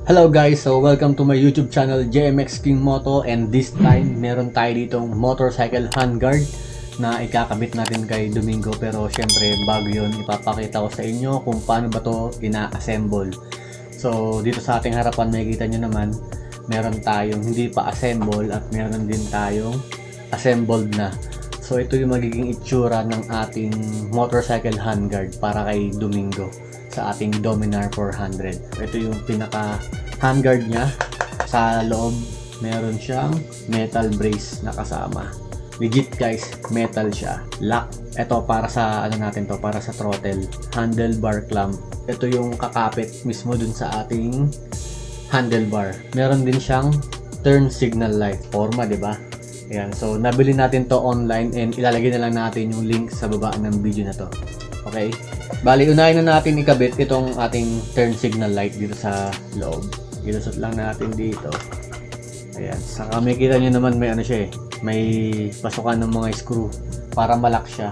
Hello guys, so welcome to my YouTube channel JMX King Moto, and this time meron tayo ditong motorcycle handguard na ikakabit natin kay Domingo. Pero syempre bago yun, ipapakita ko sa inyo kung paano ba to ina-assemble. So dito sa ating harapan makikita nyo naman meron tayong hindi pa assemble at meron din tayong assembled na. So ito yung magiging itsura ng ating motorcycle handguard para kay Domingo sa ating Dominar 400. Ito yung pinaka handguard niya. Sa loob meron siyang metal brace na kasama. Legit guys, metal siya. Lock. Ito para sa ano natin to, para sa throttle, handlebar clamp. Ito yung kakapit mismo dun sa ating handlebar. Meron din siyang turn signal light. Forma, 'di ba? Ayan, so nabili natin to online and ilalagay na lang natin yung link sa baba ng video na to. Okay? Bali, unahin na natin ikabit itong ating turn signal light dito sa loob. Ilusot lang natin dito. Ayan. Saka makikita nyo naman may ano siya eh. May pasukan ng mga screw para malak siya.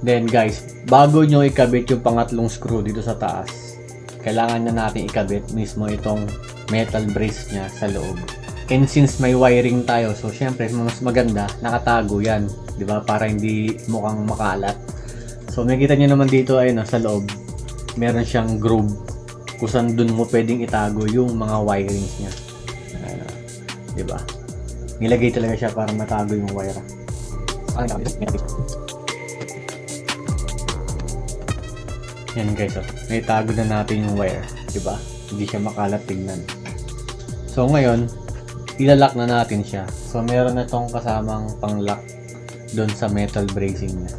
Then guys, bago nyo ikabit yung pangatlong screw dito sa taas, kailangan na natin ikabit mismo itong metal brace niya sa loob. And since may wiring tayo, so syempre mas maganda nakatago yan, 'di ba? Para hindi mukhang makalat. So makikita niyo naman dito ay sa loob, meron siyang groove kung saan dun mo pwedeng itago yung mga wirings niya. 'Di ba? Nilagay talaga siya para matago yung wire. Yan guys, naitago na natin yung wire, 'di ba? Hindi siya makalat tingnan. So ngayon, ilalak na natin siya. So meron na tong kasamang pang-lock doon sa metal bracing niya.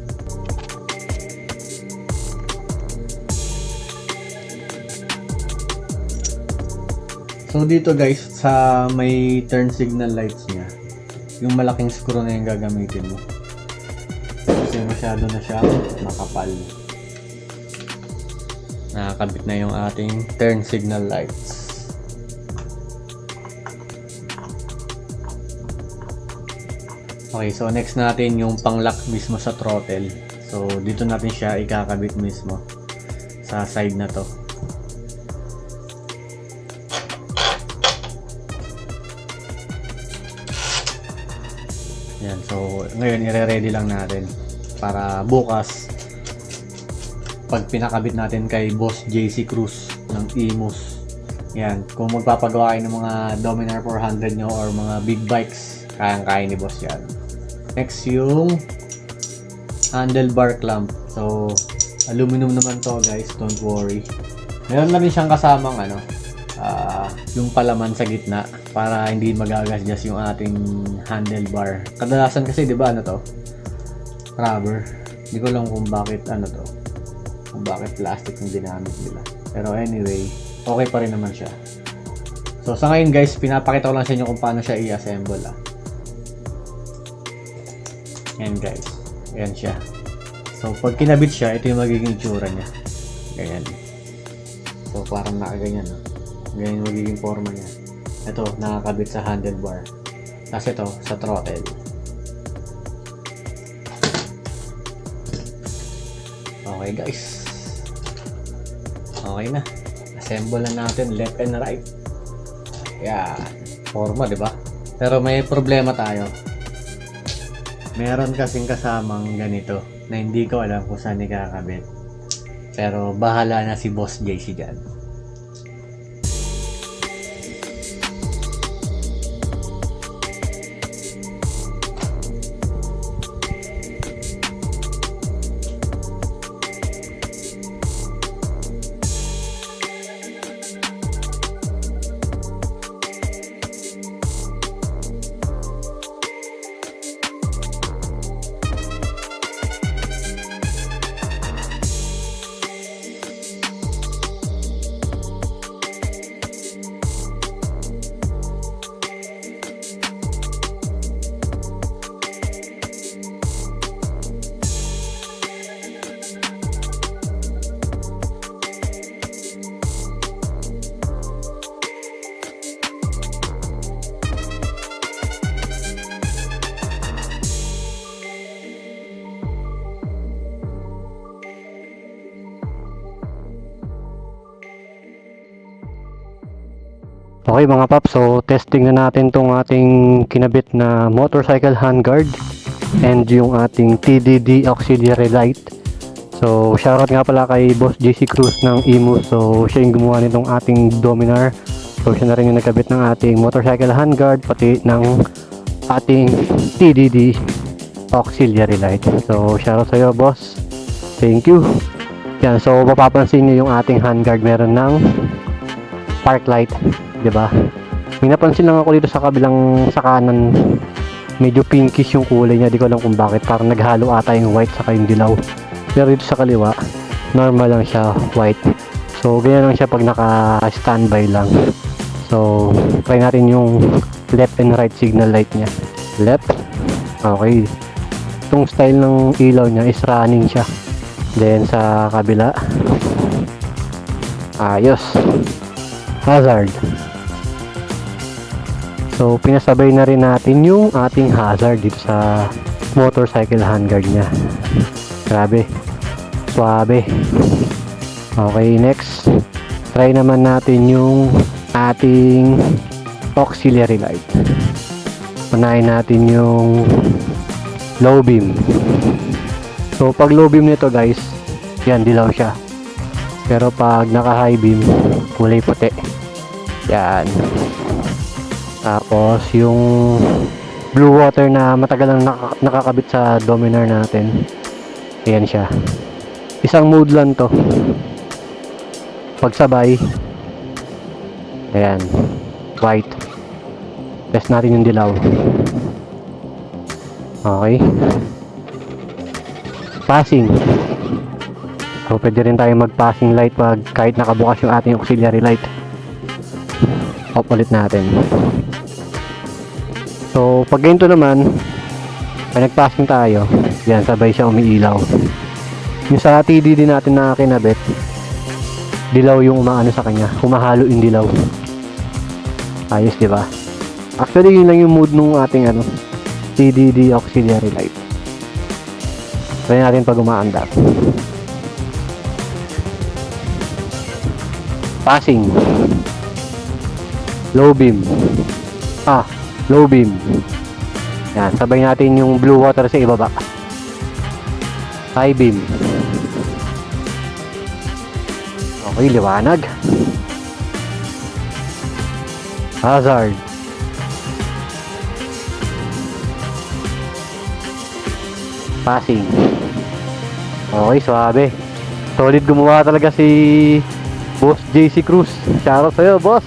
So dito guys, sa may turn signal lights niya, yung malaking screw na yung gagamitin mo. Kasi masyado na siya makapal. Nakakabit na yung ating turn signal lights. Okay, so next natin yung pang-lock mismo sa throttle. So dito natin siya ikakabit mismo sa side na to. Yan, so ngayon ire-ready lang natin para bukas pag pinakabit natin kay Boss JC Cruz ng Imus. Yan, kung magpapagawa kayo ng mga Dominar 400 nyo or mga big bikes, kayang-kaya ni Boss yan. Next yung handlebar clamp. So aluminum naman to guys, don't worry. Meron na rin siyang kasamang yung palaman sa gitna para hindi magagasgas yung ating handlebar. Kadalasan kasi 'di ba to? Rubber. Hindi ko lang kung bakit to. Kung bakit plastic yung ginamit nila. Pero anyway, okay pa rin naman siya. So sa ngayon guys, pinapakita ko lang sa inyo kung paano siya i-assemble Ayan guys, ayan siya. So pag kinabit siya, ito yung magiging itsura niya. Ganyan. So parang nakaganyan. Ganyan yung magiging forma niya. Ito, nakakabit sa handlebar. Tapos ito, sa throttle. Okay guys. Okay na. Assemble na natin left and right. Yeah. Forma, di ba? Pero may problema tayo. Meron kasing kasamang ganito na hindi ko alam kung saan ikakabit. Pero bahala na si Boss JC dyan. Okay mga paps, so testing na natin tong ating kinabit na motorcycle handguard and yung ating TDD auxiliary light. So shoutout nga pala kay Boss JC Cruz ng IMU. So siya yung gumawa nitong ating Dominar. So siya na rin yung nagkabit ng ating motorcycle handguard pati ng ating TDD auxiliary light. So shoutout sa iyo boss, thank you. Yan, so mapapansin nyo yung ating handguard meron ng park light, 'di ba? May napansin lang ako dito sa kabilang sa kanan, medyo pinkish yung kulay niya, di ko alam kung bakit, parang naghalo ata yung white saka yung dilaw. Pero dito sa kaliwa, normal lang siya, white. So ganyan lang siya pag naka-standby lang. So try natin yung left and right signal light niya. Left, okay. Itong style ng ilaw niya is running siya. Then sa kabila, ayos. Hazard. So pinasabay na rin natin yung ating hazard dito sa motorcycle handguard niya. Grabe, suabe. Okay, next try naman natin yung ating auxiliary light. Unahin natin yung low beam. So pag low beam nito guys, yan, dilaw siya. Pero pag naka high beam, kulay puti. Yan. Tapos yung blue water na matagal nang nakakabit sa Dominar natin, ayan siya. Isang mode lang to. Pagsabay, ayan, white. Test natin yung dilaw. Okay. Passing. So pwede rin tayo mag-passing light pag kahit nakabukas yung ating auxiliary light. Off ulit natin. So pag ganito naman, pag nag-passing tayo, yan, sabay siya umiilaw. Yung sa TDD natin na kinabit, dilaw yung umaano sa kanya, humahalo yung dilaw. Ayos, di ba? Actually yun lang yung mood nung ating TDD auxiliary light. Try natin pag umaandar. Passing. Low beam. Low beam. Yan, sabay natin yung blue water sa ibaba. High beam. Okay, liwanag. Hazard. Passing. Okay, suabe. Solid gumawa talaga si Boss JC Cruz. Shoutout sa'yo, boss.